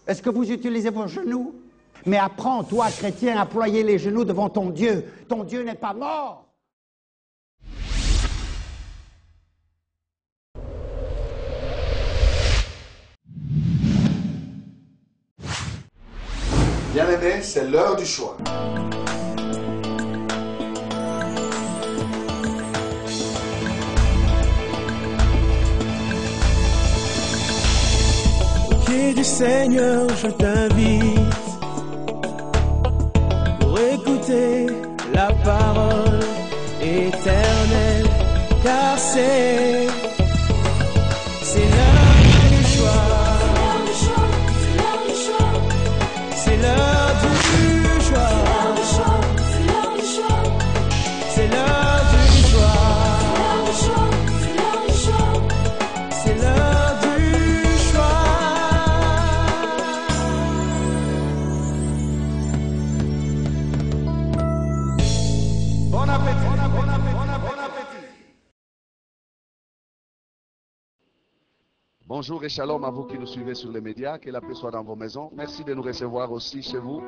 Est-ce que vous utilisez vos genoux? Mais apprends, toi, chrétien, à ployer les genoux devant ton Dieu. Ton Dieu n'est pas mort. Bien-aimés, c'est l'heure du choix. Au pied du Seigneur, je t'invite pour écouter la parole éternelle, car c'est l'heure du choix. C'est l'heure du choix. C'est l'heure du choix. C'est l'heure du choix. Bon appétit, bon appétit. Bonjour et shalom à vous qui nous suivez sur les médias, que la paix soit dans vos maisons. Merci de nous recevoir aussi chez vous.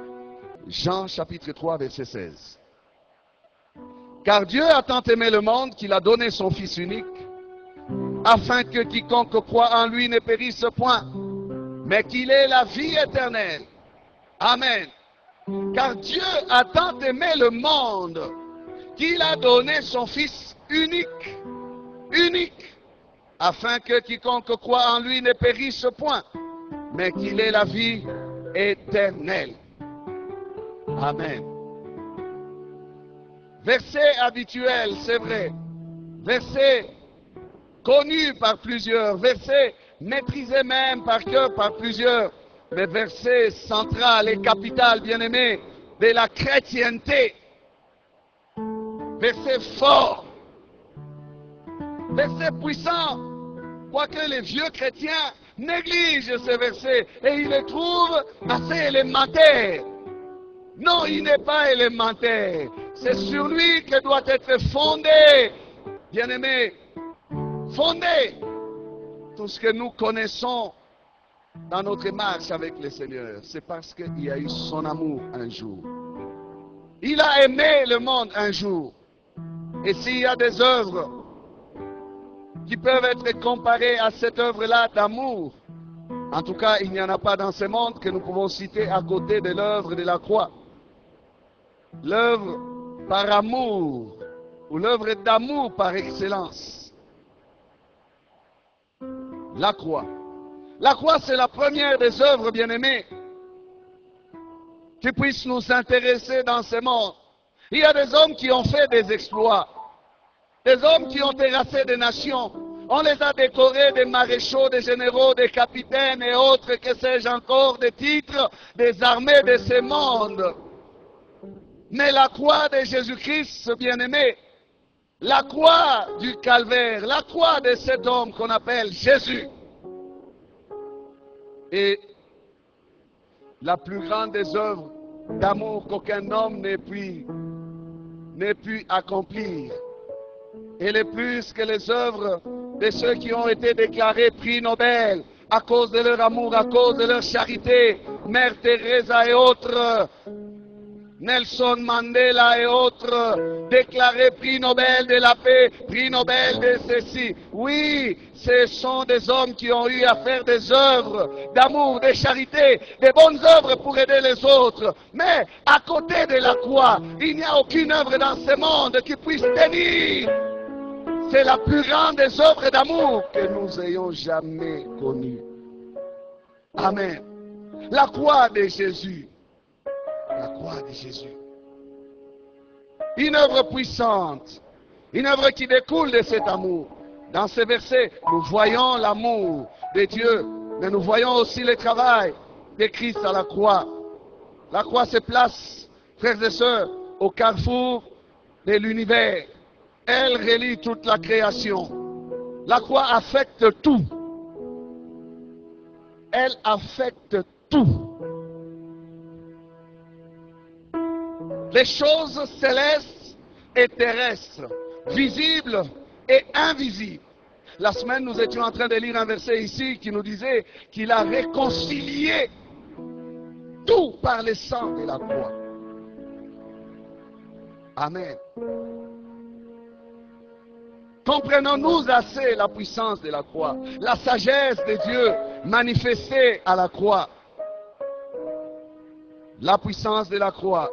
Jean chapitre 3 verset 16. Car Dieu a tant aimé le monde qu'il a donné son Fils unique, afin que quiconque croit en lui ne périsse point, mais qu'il ait la vie éternelle. Amen. Car Dieu a tant aimé le monde qu'il a donné son Fils unique, afin que quiconque croit en lui ne périsse point, mais qu'il ait la vie éternelle. Amen. Verset habituel, c'est vrai. Verset connu par plusieurs. Verset maîtrisé même par cœur par plusieurs. Mais verset central et capital, bien-aimé, de la chrétienté. Verset fort. Verset puissant. Quoique les vieux chrétiens négligent ce verset et ils le trouvent assez élémentaire. Non, il n'est pas élémentaire. C'est sur lui que doit être fondé, bien-aimé, fondé tout ce que nous connaissons dans notre marche avec le Seigneur. C'est parce qu'il y a eu son amour un jour. Il a aimé le monde un jour. Et s'il y a des œuvres qui peuvent être comparées à cette œuvre-là d'amour, en tout cas, il n'y en a pas dans ce monde que nous pouvons citer à côté de l'œuvre de la croix. L'œuvre par amour, ou l'œuvre d'amour par excellence. La croix. La croix, c'est la première des œuvres, bien-aimées, qui puissent nous intéresser dans ce monde. Il y a des hommes qui ont fait des exploits, des hommes qui ont terrassé des nations. On les a décorés des maréchaux, des généraux, des capitaines et autres, que sais-je encore, des titres, des armées de ce monde. Mais la croix de Jésus-Christ, bien-aimé, la croix du calvaire, la croix de cet homme qu'on appelle Jésus, est la plus grande des œuvres d'amour qu'aucun homme n'ait pu accomplir. Elle est plus que les œuvres de ceux qui ont été déclarés prix Nobel à cause de leur amour, à cause de leur charité, Mère Teresa et autres, Nelson Mandela et autres, déclarés prix Nobel de la paix, prix Nobel de ceci. Oui, ce sont des hommes qui ont eu à faire des œuvres d'amour, de charité, des bonnes œuvres pour aider les autres. Mais à côté de la croix, il n'y a aucune œuvre dans ce monde qui puisse tenir. C'est la plus grande des œuvres d'amour que nous ayons jamais connues. Amen. La croix de Jésus. La croix de Jésus. Une œuvre puissante. Une œuvre qui découle de cet amour. Dans ces versets, nous voyons l'amour de Dieu, mais nous voyons aussi le travail de Christ à la croix. La croix se place, frères et sœurs, au carrefour de l'univers. Elle relie toute la création. La croix affecte tout. Elle affecte tout. Les choses célestes et terrestres, visibles et invisibles. La semaine, nous étions en train de lire un verset ici qui nous disait qu'il a réconcilié tout par le sang de la croix. Amen. Comprenons-nous assez la puissance de la croix, la sagesse de Dieu manifestée à la croix. La puissance de la croix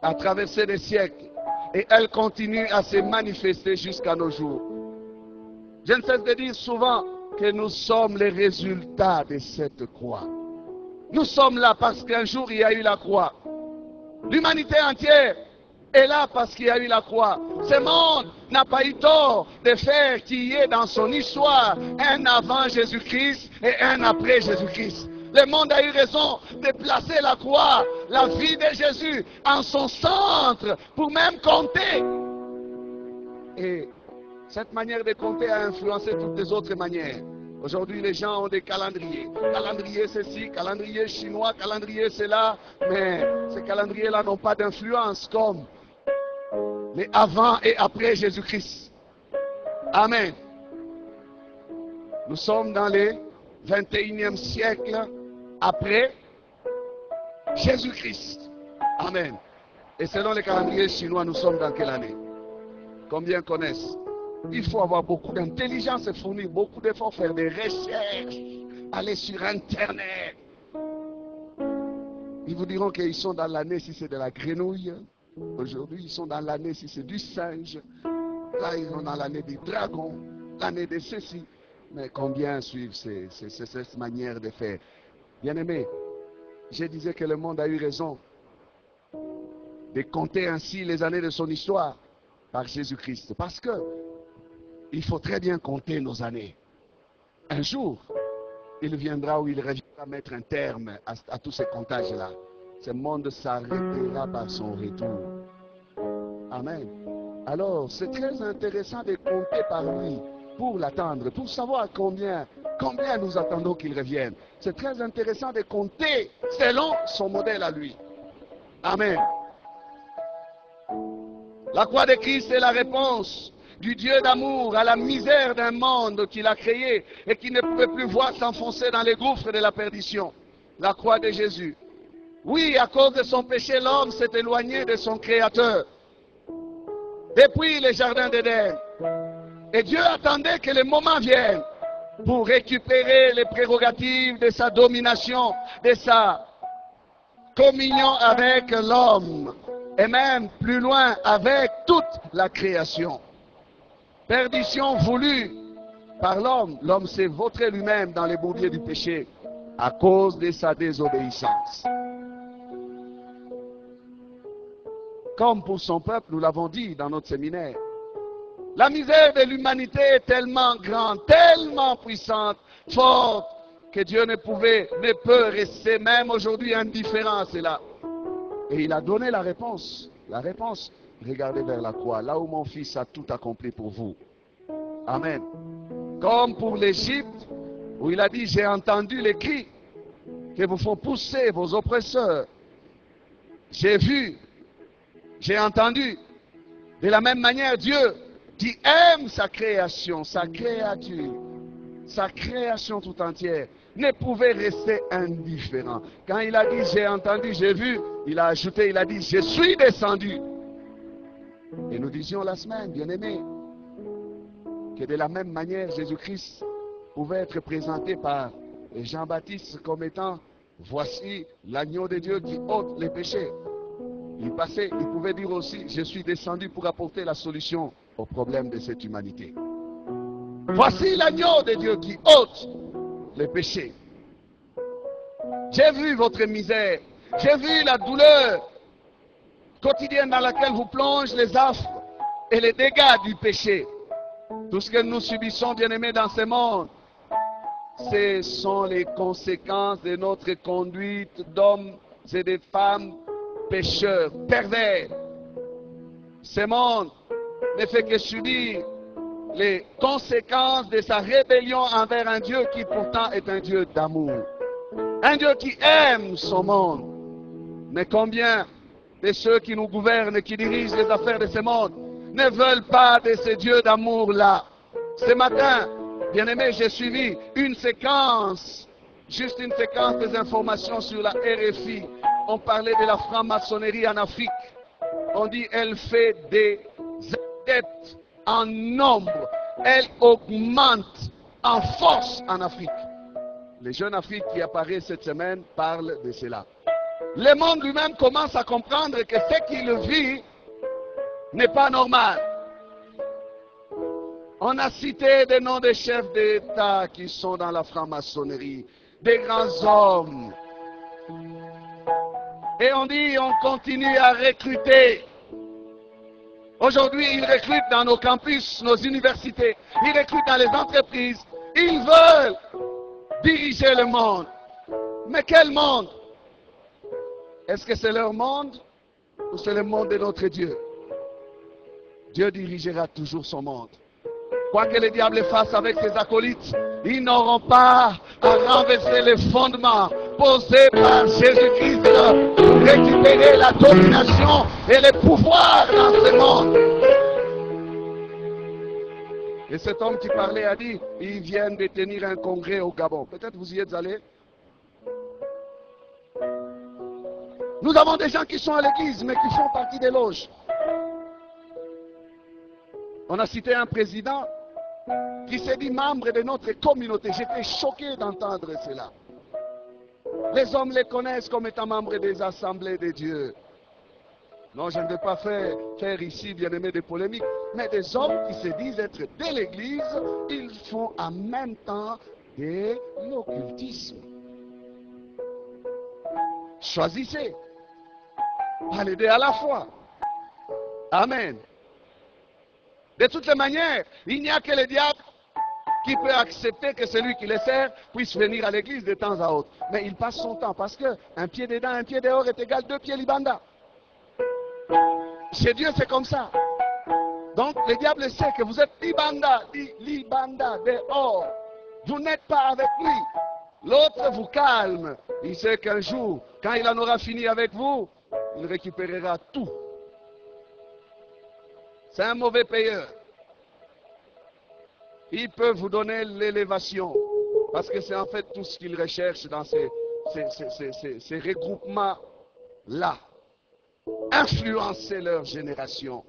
a traversé les siècles et elle continue à se manifester jusqu'à nos jours. Je ne cesse de dire souvent que nous sommes les résultats de cette croix. Nous sommes là parce qu'un jour il y a eu la croix. L'humanité entière est là parce qu'il y a eu la croix. Ce monde n'a pas eu tort de faire qu'il y ait dans son histoire un avant Jésus-Christ et un après Jésus-Christ. Le monde a eu raison de placer la croix, la vie de Jésus, en son centre pour même compter. Et cette manière de compter a influencé toutes les autres manières. Aujourd'hui, les gens ont des calendriers. Calendrier ceci, calendrier chinois, calendrier cela. Mais ces calendriers-là n'ont pas d'influence comme les avant et après Jésus-Christ. Amen. Nous sommes dans le 21e siècle après Jésus-Christ. Amen. Et selon les calendriers chinois, nous sommes dans quelle année? Combien connaissent? Il faut avoir beaucoup d'intelligence et fournir beaucoup d'efforts, faire des recherches, aller sur Internet. Ils vous diront qu'ils sont dans l'année si c'est de la grenouille. Aujourd'hui, ils sont dans l'année si c'est du singe. Là, ils sont dans l'année du dragon, l'année de ceci. Mais combien suivent cette manière de faire? Bien-aimés, je disais que le monde a eu raison de compter ainsi les années de son histoire par Jésus-Christ. Parce que il faut très bien compter nos années. Un jour, il viendra où il reviendra mettre un terme à tous ces comptages-là. Ce monde s'arrêtera par son retour. Amen. Alors, c'est très intéressant de compter par lui pour l'attendre, pour savoir combien nous attendons qu'il revienne. C'est très intéressant de compter selon son modèle à lui. Amen. La croix de Christ est la réponse du Dieu d'amour à la misère d'un monde qu'il a créé et qui ne peut plus voir s'enfoncer dans les gouffres de la perdition. La croix de Jésus. Oui, à cause de son péché, l'homme s'est éloigné de son Créateur. Depuis le jardin d'Éden. Et Dieu attendait que le moment vienne pour récupérer les prérogatives de sa domination, de sa communion avec l'homme. Et même plus loin avec toute la création. Perdition voulue par l'homme. L'homme s'est vautré lui-même dans les bourbiers du péché à cause de sa désobéissance. Comme pour son peuple, nous l'avons dit dans notre séminaire, la misère de l'humanité est tellement grande, tellement puissante, forte, que Dieu ne peut rester même aujourd'hui indifférent à cela. Et il a donné la réponse. La réponse, regardez vers la croix, là où mon fils a tout accompli pour vous. Amen. Comme pour l'Égypte, où il a dit, j'ai entendu les cris que vous font pousser vos oppresseurs. J'ai vu, j'ai entendu. De la même manière, Dieu qui aime sa création, sa créature, sa création tout entière, ne pouvait rester indifférent. Quand il a dit j'ai entendu, j'ai vu, il a ajouté, il a dit je suis descendu. Et nous disions la semaine, bien-aimés, que de la même manière Jésus-Christ pouvait être présenté par Jean-Baptiste comme étant voici l'agneau de Dieu qui ôte les péchés. Il pouvait dire aussi je suis descendu pour apporter la solution au problème de cette humanité. Voici l'agneau de Dieu qui ôte les péchés. J'ai vu votre misère, j'ai vu la douleur quotidienne dans laquelle vous plongez les affres et les dégâts du péché. Tout ce que nous subissons, bien-aimés, dans ce monde, ce sont les conséquences de notre conduite d'hommes et de femmes pécheurs, pervers. Ce monde ne fait que subir les conséquences de sa rébellion envers un Dieu qui pourtant est un Dieu d'amour. Un Dieu qui aime son monde. Mais combien de ceux qui nous gouvernent et qui dirigent les affaires de ce monde ne veulent pas de ce Dieu d'amour-là? Ce matin, bien-aimé, j'ai suivi une séquence Juste une séquence des informations sur la RFI. On parlait de la franc-maçonnerie en Afrique. On dit elle fait des adeptes en nombre. Elle augmente en force en Afrique. Les Jeunes Afrique qui apparaissent cette semaine parlent de cela. Le monde lui-même commence à comprendre que ce qu'il vit n'est pas normal. On a cité des noms des chefs d'État qui sont dans la franc-maçonnerie, des grands hommes. Et on dit, on continue à recruter. Aujourd'hui, ils recrutent dans nos campus, nos universités. Ils recrutent dans les entreprises. Ils veulent diriger le monde. Mais quel monde? Est-ce que c'est leur monde ou c'est le monde de notre Dieu? Dieu dirigera toujours son monde. Quoi que le diable fasse avec ses acolytes, ils n'auront pas à renverser les fondements posés par Jésus-Christ pour récupérer la domination et le pouvoir dans ce monde. Et cet homme qui parlait a dit, ils viennent de tenir un congrès au Gabon. Peut-être vous y êtes allés. Nous avons des gens qui sont à l'église, mais qui font partie des loges. On a cité un président qui s'est dit membre de notre communauté. J'étais choqué d'entendre cela. Les hommes les connaissent comme étant membres des assemblées de Dieu. Non, je ne vais pas faire ici, bien aimé, des polémiques, mais des hommes qui se disent être de l'église, ils font en même temps de l'occultisme. Choisissez. Pas les deux à la fois. Amen. De toutes les manières, il n'y a que le diable qui peut accepter que celui qui le sert puisse venir à l'église de temps à autre. Mais il passe son temps parce qu'un pied dedans, un pied dehors est égal 2 pieds libanda. Chez Dieu, c'est comme ça. Donc, le diable sait que vous êtes libanda dehors. Vous n'êtes pas avec lui. L'autre vous calme. Il sait qu'un jour, quand il en aura fini avec vous, il récupérera tout. C'est un mauvais payeur. Il peut vous donner l'élévation, parce que c'est en fait tout ce qu'il recherche dans ces regroupements-là. Influencer leur génération,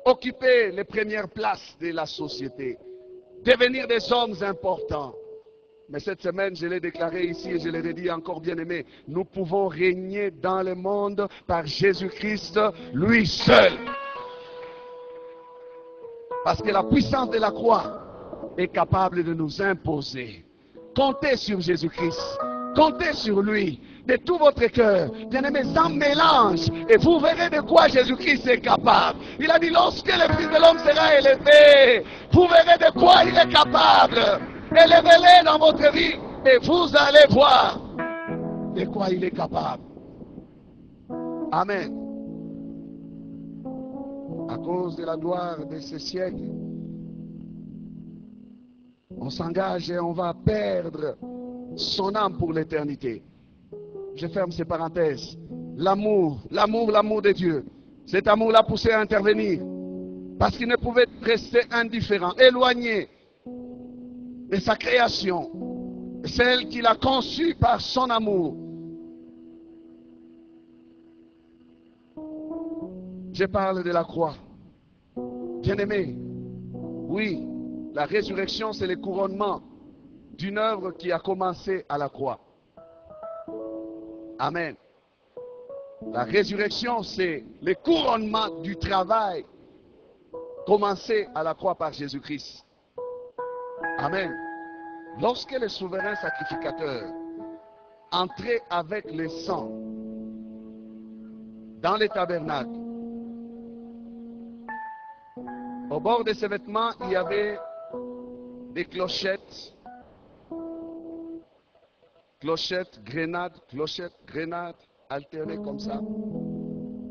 occuper les premières places de la société, devenir des hommes importants. Mais cette semaine, je l'ai déclaré ici et je l'ai redit encore, bien aimé, nous pouvons régner dans le monde par Jésus-Christ, lui seul. Parce que la puissance de la croix est capable de nous imposer. Comptez sur Jésus-Christ. Comptez sur lui de tout votre cœur. Bien-aimés, sans mélange. Et vous verrez de quoi Jésus-Christ est capable. Il a dit, lorsque le Fils de l'homme sera élevé, vous verrez de quoi il est capable. Élevez-le dans votre vie et vous allez voir de quoi il est capable. Amen. À cause de la gloire de ce siècle, on s'engage et on va perdre son âme pour l'éternité. Je ferme ces parenthèses. L'amour de Dieu. Cet amour l'a poussé à intervenir. Parce qu'il ne pouvait rester indifférent, éloigné de sa création, celle qu'il a conçue par son amour. Je parle de la croix. Bien-aimé, oui, la résurrection, c'est le couronnement d'une œuvre qui a commencé à la croix. Amen. La résurrection, c'est le couronnement du travail commencé à la croix par Jésus-Christ. Amen. Lorsque le souverain sacrificateur entrait avec le sang dans les tabernacles, au bord de ses vêtements, il y avait des clochettes, grenades, alternées comme ça.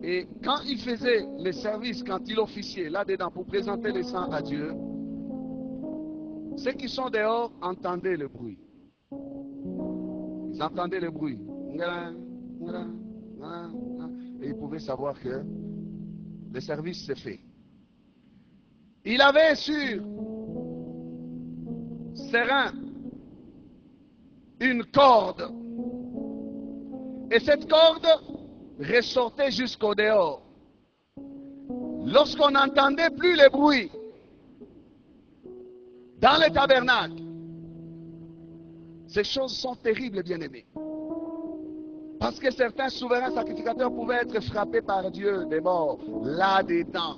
Et quand il faisait le service, quand il officiait là-dedans pour présenter le sang à Dieu, ceux qui sont dehors entendaient le bruit. Ils entendaient le bruit. Et ils pouvaient savoir que le service s'est fait. Il avait sur ses reins une corde. Et cette corde ressortait jusqu'au dehors. Lorsqu'on n'entendait plus les bruits dans le tabernacle, ces choses sont terribles, bien-aimés. Parce que certains souverains sacrificateurs pouvaient être frappés par Dieu des morts, là-dedans.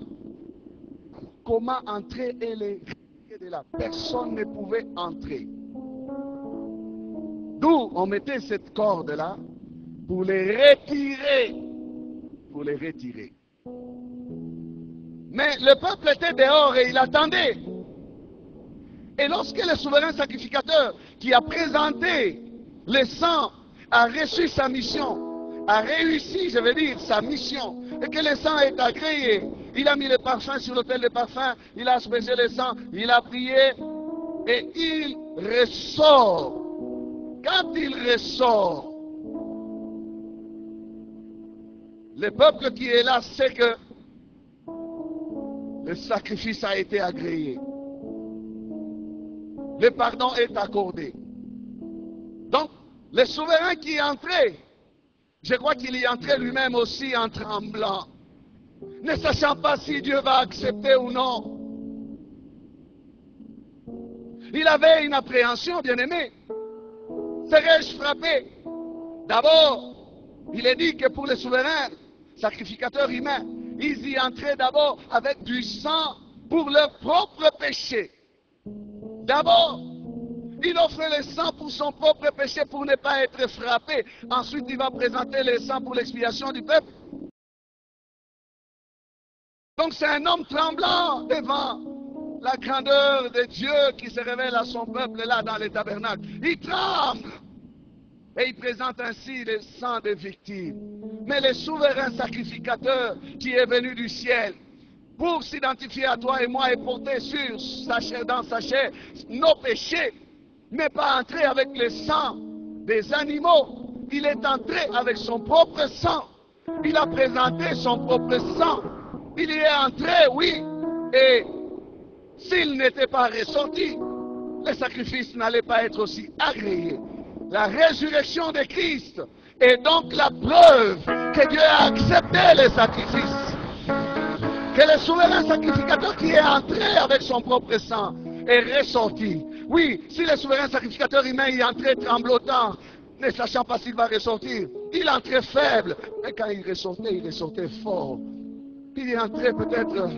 Comment entrer et les retirer de là? Personne ne pouvait entrer. D'où on mettait cette corde-là pour les retirer. Pour les retirer. Mais le peuple était dehors et il attendait. Et lorsque le souverain sacrificateur qui a présenté le sang a reçu sa mission, a réussi, je veux dire, sa mission, et que le sang est agréé, il a mis le parfum sur l'autel de parfum, il a aspergé le sang, il a prié, et il ressort. Quand il ressort, le peuple qui est là sait que le sacrifice a été agréé. Le pardon est accordé. Donc, le souverain qui est entré, je crois qu'il y entrait lui-même aussi en tremblant, ne sachant pas si Dieu va accepter ou non. Il avait une appréhension, bien-aimé. Serais-je frappé? D'abord, il est dit que pour les souverains, sacrificateurs humains, ils y entraient d'abord avec du sang pour leur propre péché. D'abord, il offre le sang pour son propre péché pour ne pas être frappé. Ensuite, il va présenter le sang pour l'expiation du peuple. Donc c'est un homme tremblant devant la grandeur de Dieu qui se révèle à son peuple là dans les tabernacles. Il tremble et il présente ainsi le sang des victimes. Mais le souverain sacrificateur qui est venu du ciel pour s'identifier à toi et moi et porter sur sa chair, dans sa chair nos péchés, n'est pas entré avec le sang des animaux. Il est entré avec son propre sang. Il a présenté son propre sang. Il y est entré, oui, et s'il n'était pas ressorti, le sacrifice n'allait pas être aussi agréé. La résurrection de Christ est donc la preuve que Dieu a accepté les sacrifices. Que le souverain sacrificateur qui est entré avec son propre sang est ressorti. Oui, si le souverain sacrificateur humain y entrait tremblotant, ne sachant pas s'il va ressortir, il entrait faible. Mais quand il ressortait fort. Il est entré peut-être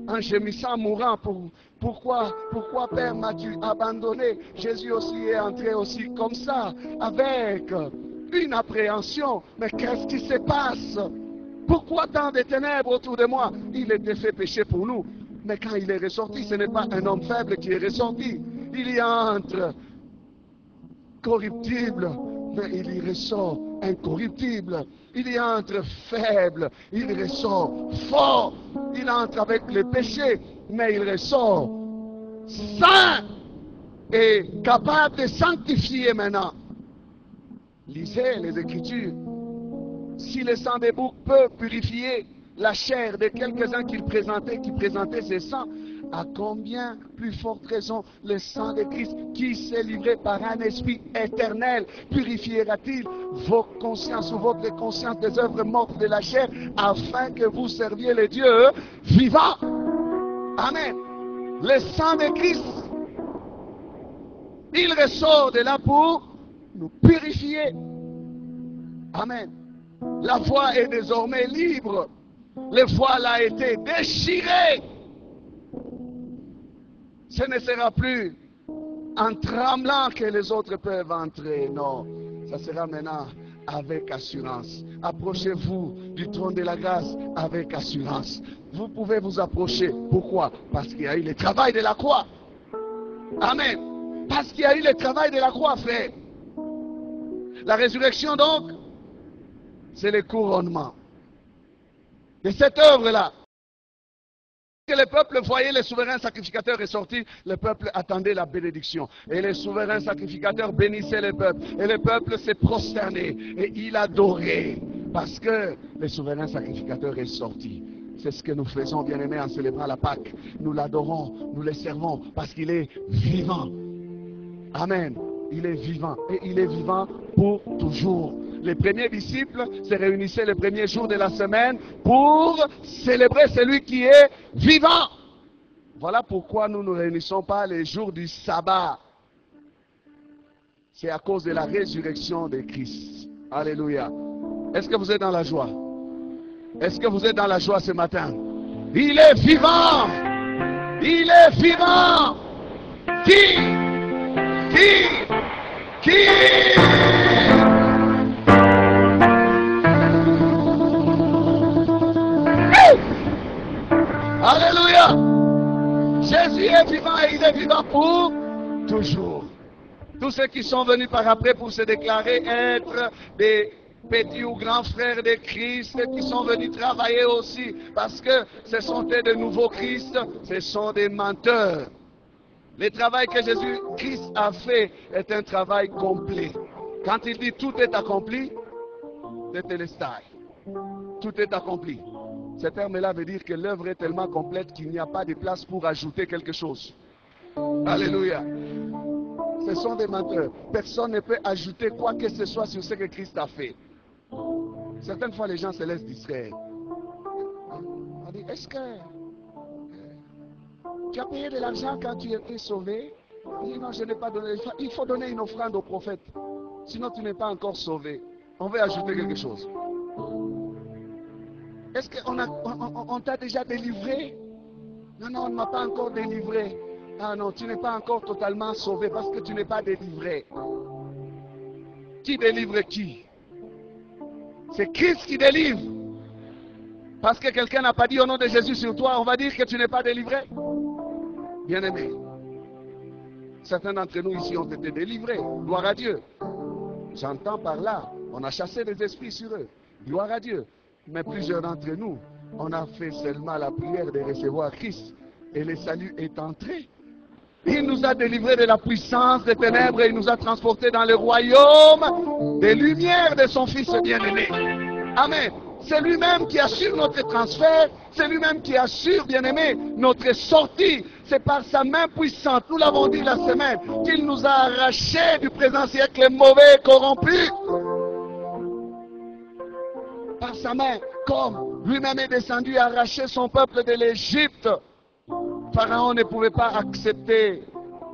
en gémissant, mourant. Pourquoi Père m'as-tu abandonné? Jésus aussi est entré aussi comme ça, avec une appréhension. Mais qu'est-ce qui se passe? Pourquoi tant de ténèbres autour de moi? Il était fait péché pour nous. Mais quand il est ressorti, ce n'est pas un homme faible qui est ressorti. Il y entre corruptible, mais il y ressort incorruptible. Il y entre faible, il ressort fort. Il entre avec le péché, mais il ressort saint et capable de sanctifier maintenant. Lisez les Écritures. Si le sang des boucs peut purifier la chair de quelques-uns qui présentaient ce sang, à combien plus forte raison le sang de Christ qui s'est livré par un esprit éternel purifiera-t-il vos consciences ou votre conscience des œuvres mortes de la chair afin que vous serviez le Dieu vivant. Amen. Le sang de Christ, il ressort de là pour nous purifier. Amen. La voie est désormais libre. Le voile a été déchiré. Ce ne sera plus en tremblant que les autres peuvent entrer. Non, ça sera maintenant avec assurance. Approchez-vous du trône de la grâce avec assurance. Vous pouvez vous approcher. Pourquoi? Parce qu'il y a eu le travail de la croix. Amen. Parce qu'il y a eu le travail de la croix, frère. La résurrection, donc, c'est le couronnement de cette œuvre-là. Que le peuple voyait les souverains sacrificateurs ressortir, le peuple attendait la bénédiction. Et les souverains sacrificateurs bénissaient le peuple. Et le peuple s'est prosterné et il adorait. Parce que le souverain sacrificateur est sorti. C'est ce que nous faisons, bien-aimés, en célébrant la Pâque. Nous l'adorons, nous le servons, parce qu'il est vivant. Amen. il est vivant. Et il est vivant pour toujours. Les premiers disciples se réunissaient le premier jour de la semaine pour célébrer celui qui est vivant. Voilà pourquoi nous ne nous réunissons pas les jours du sabbat. C'est à cause de la résurrection de Christ. Alléluia. Est-ce que vous êtes dans la joie? Est-ce que vous êtes dans la joie ce matin? Il est vivant! Il est vivant! Qui? Alléluia! Jésus est vivant et il est vivant pour toujours. Tous ceux qui sont venus par après pour se déclarer être des petits ou grands frères de Christ, qui sont venus travailler aussi, parce que ce sont de nouveaux Christ, ce sont des menteurs. Le travail que Jésus-Christ a fait est un travail complet. Quand il dit tout est accompli, tout est accompli. Ce terme-là veut dire que l'œuvre est tellement complète qu'il n'y a pas de place pour ajouter quelque chose. Alléluia. Ce sont des menteurs. Personne ne peut ajouter quoi que ce soit sur ce que Christ a fait. Certaines fois, les gens se laissent distraire. On dit, est-ce que tu as payé de l'argent quand tu étais sauvé? Il dit, non, je n'ai pas donné. Il faut donner une offrande au prophète. Sinon, tu n'es pas encore sauvé. On veut ajouter quelque chose. Est-ce qu'on t'a déjà délivré? Non, non, on ne m'a pas encore délivré. Ah non, tu n'es pas encore totalement sauvé parce que tu n'es pas délivré. Qui délivre qui? C'est Christ qui délivre. Parce que quelqu'un n'a pas dit au nom de Jésus sur toi, on va dire que tu n'es pas délivré. Bien-aimé, certains d'entre nous ici ont été délivrés. Gloire à Dieu. J'entends par là, on a chassé des esprits sur eux. Gloire à Dieu. Mais plusieurs d'entre nous, on a fait seulement la prière de recevoir Christ. Et le salut est entré. Il nous a délivrés de la puissance des ténèbres et il nous a transportés dans le royaume des lumières de son Fils bien-aimé. Amen. C'est lui-même qui assure notre transfert. C'est lui-même qui assure, bien-aimé, notre sortie. C'est par sa main puissante, nous l'avons dit la semaine, qu'il nous a arrachés du présent siècle mauvais et corrompu. Par sa main, comme lui-même est descendu et arraché son peuple de l'Égypte. Pharaon ne pouvait pas accepter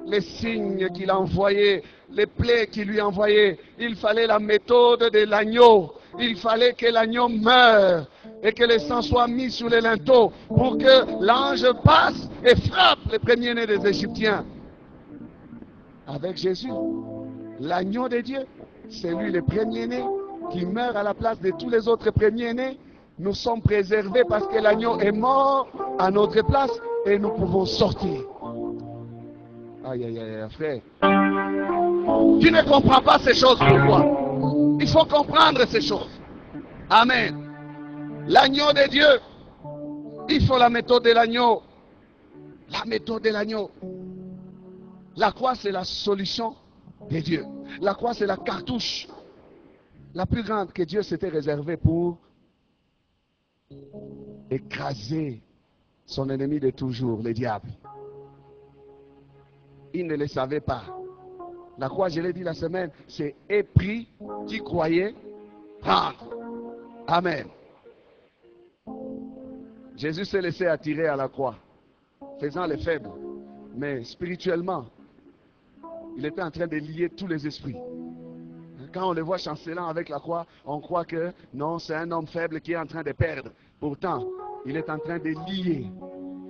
les signes qu'il envoyait, les plaies qu'il lui envoyait. Il fallait la méthode de l'agneau. Il fallait que l'agneau meure et que le sang soit mis sur les linteaux pour que l'ange passe et frappe les premiers-nés des Égyptiens. Avec Jésus, l'agneau de Dieu, c'est lui le premier-né qui meurt à la place de tous les autres premiers-nés. Nous sommes préservés parce que l'agneau est mort à notre place et nous pouvons sortir. Aïe, aïe, aïe, frère. Tu ne comprends pas ces choses, pourquoi? Il faut comprendre ces choses. Amen. L'agneau de Dieu. Il faut la méthode de l'agneau. La méthode de l'agneau. La croix, c'est la solution de Dieu. La croix, c'est la cartouche la plus grande que Dieu s'était réservée pour écraser son ennemi de toujours, le diable. Il ne le savait pas. La croix, je l'ai dit la semaine, c'est épris qui croyait prendre. Amen. Jésus s'est laissé attirer à la croix, faisant les faibles. Mais spirituellement, il était en train de lier tous les esprits. Quand on le voit chancelant avec la croix, on croit que non, c'est un homme faible qui est en train de perdre. Pourtant, il est en train de lier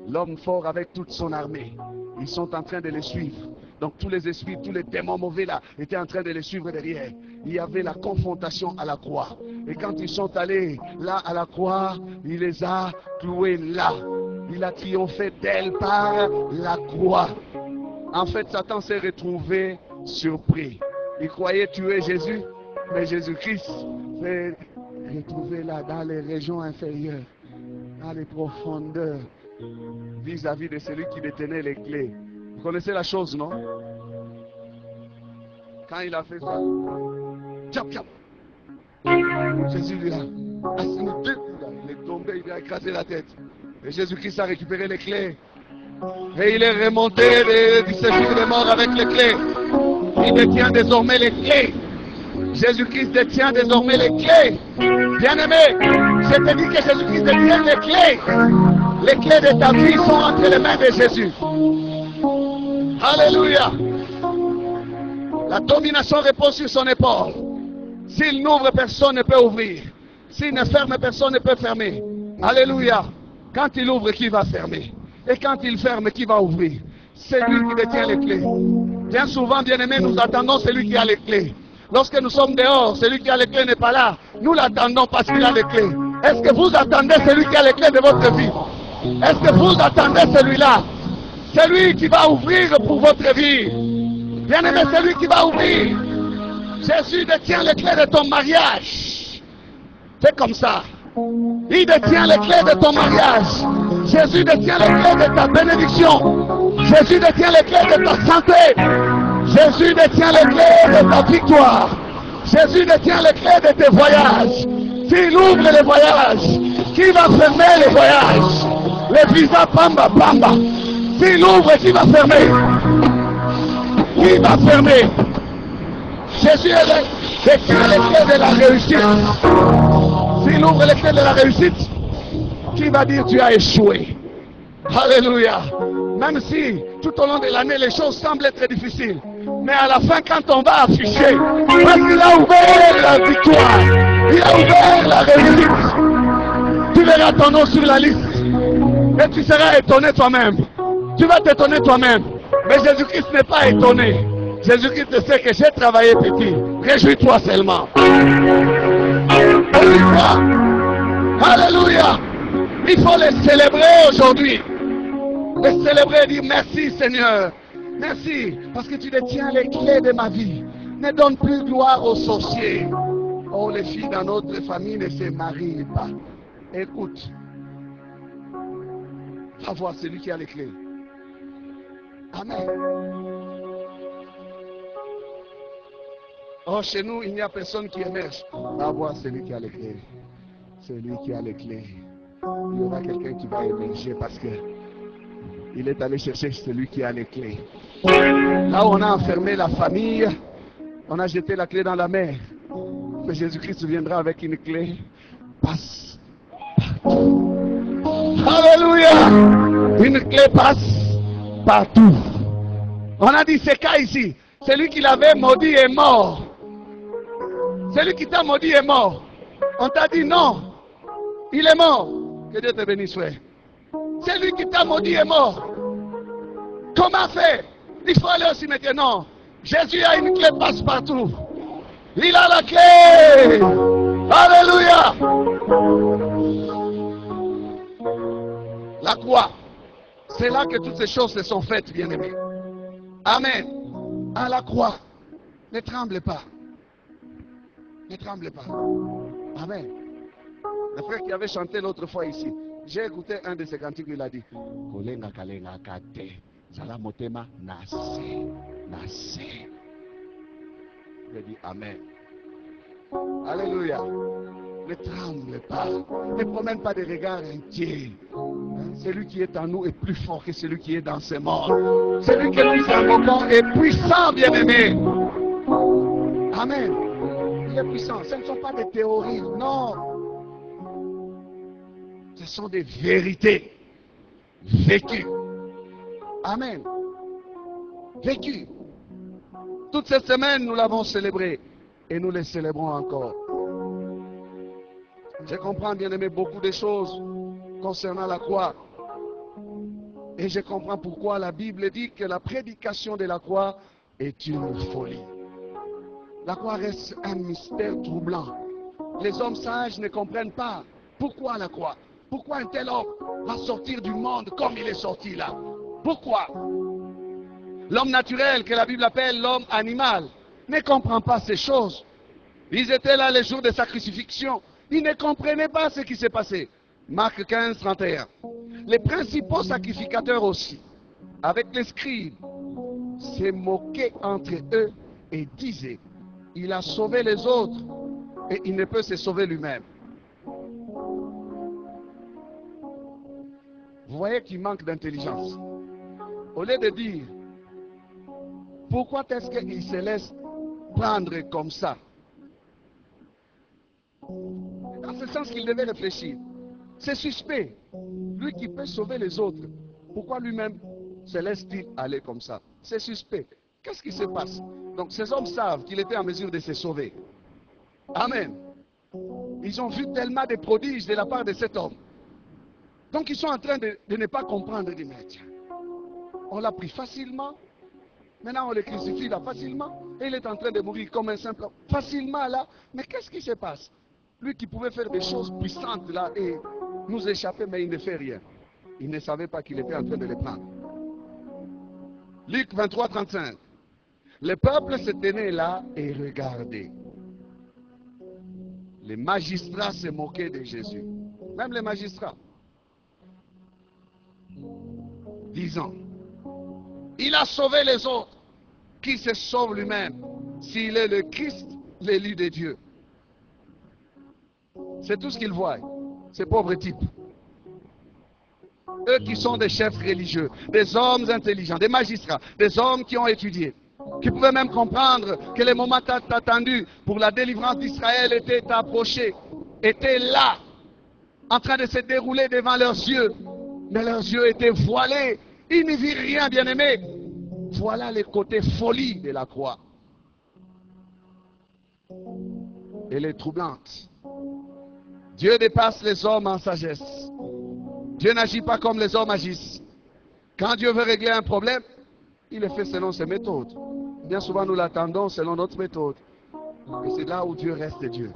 l'homme fort avec toute son armée. Ils sont en train de le suivre. Donc tous les esprits, tous les démons mauvais là, étaient en train de le suivre derrière. Il y avait la confrontation à la croix. Et quand ils sont allés là à la croix, il les a cloués là. Il a triomphé d'elle par la croix. En fait, Satan s'est retrouvé surpris. Il croyait tuer Jésus, mais Jésus-Christ s'est retrouvé là dans les régions inférieures, dans les profondeurs, vis-à-vis de celui qui détenait les clés. Vous connaissez la chose, non? Quand il a fait ça, tchap, tchap. Jésus lui a assigné deux coups là. Il est tombé, il lui a écrasé la tête. Et Jésus-Christ a récupéré les clés. Et il est remonté du séjour des morts avec les clés. Il détient désormais les clés. Jésus-Christ détient désormais les clés. Bien-aimé, je te dis que Jésus-Christ détient les clés. Les clés de ta vie sont entre les mains de Jésus. Alléluia. La domination repose sur son épaule. S'il n'ouvre, personne ne peut ouvrir. S'il ne ferme, personne ne peut fermer. Alléluia. Quand il ouvre, qui va fermer? Et quand il ferme, qui va ouvrir? C'est lui qui détient les clés. Bien souvent, bien-aimés, nous attendons celui qui a les clés. Lorsque nous sommes dehors, celui qui a les clés n'est pas là. Nous l'attendons parce qu'il a les clés. Est-ce que vous attendez celui qui a les clés de votre vie? Est-ce que vous attendez celui-là? Celui qui va ouvrir pour votre vie. Bien-aimé, celui qui va ouvrir. Jésus détient les clés de ton mariage. C'est comme ça. Il détient les clés de ton mariage. Jésus détient les clés de ta bénédiction. Jésus détient les clés de ta santé. Jésus détient les clés de ta victoire. Jésus détient les clés de tes voyages. S'il ouvre les voyages, qui va fermer les voyages? Les visas pamba pamba. S'il ouvre, qui va fermer? Qui va fermer? Jésus détient les clés de la réussite. S'il ouvre les clés de la réussite, qui va dire tu as échoué? Alléluia. Même si tout au long de l'année les choses semblent être difficiles, mais à la fin quand on va afficher, parce qu'il a ouvert la victoire, il a ouvert la réussite, tu verras ton nom sur la liste et tu seras étonné toi-même. Tu vas t'étonner toi-même. Mais Jésus-Christ n'est pas étonné. Jésus-Christ sait que j'ai travaillé petit. Réjouis-toi seulement. Réjouis-toi. Alléluia. Il faut les célébrer aujourd'hui. Les célébrer et dire merci Seigneur. Merci parce que tu détiens les clés de ma vie. Ne donne plus gloire aux sorciers. Oh, les filles dans notre famille ne se marient pas. Écoute. Va voir celui qui a les clés. Amen. Oh, chez nous, il n'y a personne qui émerge. Va voir celui qui a les clés. Celui qui a les clés. Il y aura quelqu'un qui va émerger parce que il est allé chercher celui qui a les clés. Là où on a enfermé la famille, on a jeté la clé dans la mer. Mais Jésus-Christ viendra avec une clé. Passe partout. Alléluia. Une clé passe partout. On a dit c'est cas ici. Celui qui l'avait maudit est mort. Celui qui t'a maudit est mort. On t'a dit non. Il est mort. Que Dieu te bénisse, frère. Celui qui t'a maudit est mort. Comment faire? Il faut aller au cimetière. Non. Jésus a une clé passe-partout. Il a la clé. Alléluia. La croix. C'est là que toutes ces choses se sont faites, bien-aimés. Amen. À la croix. Ne tremble pas. Ne tremble pas. Amen. Le frère qui avait chanté l'autre fois ici, j'ai écouté un de ses cantiques, il a dit Kolenga kalenga kate, zala motema nase, nase. J'ai dit Amen. Alléluia. Ne tremble pas. Ne promène pas des regards inquiets. Celui qui est en nous est plus fort que celui qui est dans ce monde. Celui que nous invoquons est puissant, bien-aimé. Amen. Il est puissant. Ce ne sont pas des théories, non. Ce sont des vérités vécues. Amen. Vécues. Toute cette semaine, nous l'avons célébré et nous les célébrons encore. Je comprends, bien-aimé, beaucoup de choses concernant la croix. Et je comprends pourquoi la Bible dit que la prédication de la croix est une folie. La croix reste un mystère troublant. Les hommes sages ne comprennent pas pourquoi la croix. Pourquoi un tel homme va sortir du monde comme il est sorti là? Pourquoi? L'homme naturel, que la Bible appelle l'homme animal, ne comprend pas ces choses. Ils étaient là les jours de sa crucifixion. Ils ne comprenaient pas ce qui s'est passé. Marc 15, 31. Les principaux sacrificateurs aussi, avec les scribes, se moquaient entre eux et disaient, il a sauvé les autres et il ne peut se sauver lui-même. Vous voyez qu'il manque d'intelligence. Au lieu de dire, Pourquoi est-ce qu'il se laisse prendre comme ça? Dans ce sens qu'il devait réfléchir. C'est suspect. Lui qui peut sauver les autres, pourquoi lui-même se laisse-t-il aller comme ça? C'est suspect. Qu'est-ce qui se passe? Donc ces hommes savent qu'il était en mesure de se sauver. Amen. Ils ont vu tellement de prodiges de la part de cet homme. Donc ils sont en train de ne pas comprendre. Ils disent, tiens, on l'a pris facilement. Maintenant on le crucifie là facilement. Et il est en train de mourir comme un simple homme. Facilement là. Mais qu'est-ce qui se passe? Lui qui pouvait faire des choses puissantes là et nous échapper, mais il ne fait rien. Il ne savait pas qu'il était en train de les prendre. Luc 23, 35. Le peuple se tenait là et regardait. Les magistrats se moquaient de Jésus. Même les magistrats. Disant, il a sauvé les autres. Qu'il se sauve lui-même. S'il est le Christ, l'élu de Dieu. C'est tout ce qu'ils voient. Ces pauvres types. Eux qui sont des chefs religieux, des hommes intelligents, des magistrats, des hommes qui ont étudié, qui pouvaient même comprendre que le moment attendu pour la délivrance d'Israël était approché, était là, en train de se dérouler devant leurs yeux. Mais leurs yeux étaient voilés. Ils ne virent rien, bien-aimés. Voilà le côté folie de la croix. Elle est troublante. Dieu dépasse les hommes en sagesse. Dieu n'agit pas comme les hommes agissent. Quand Dieu veut régler un problème, il le fait selon ses méthodes. Bien souvent, nous l'attendons selon notre méthode. Et c'est là où Dieu reste Dieu.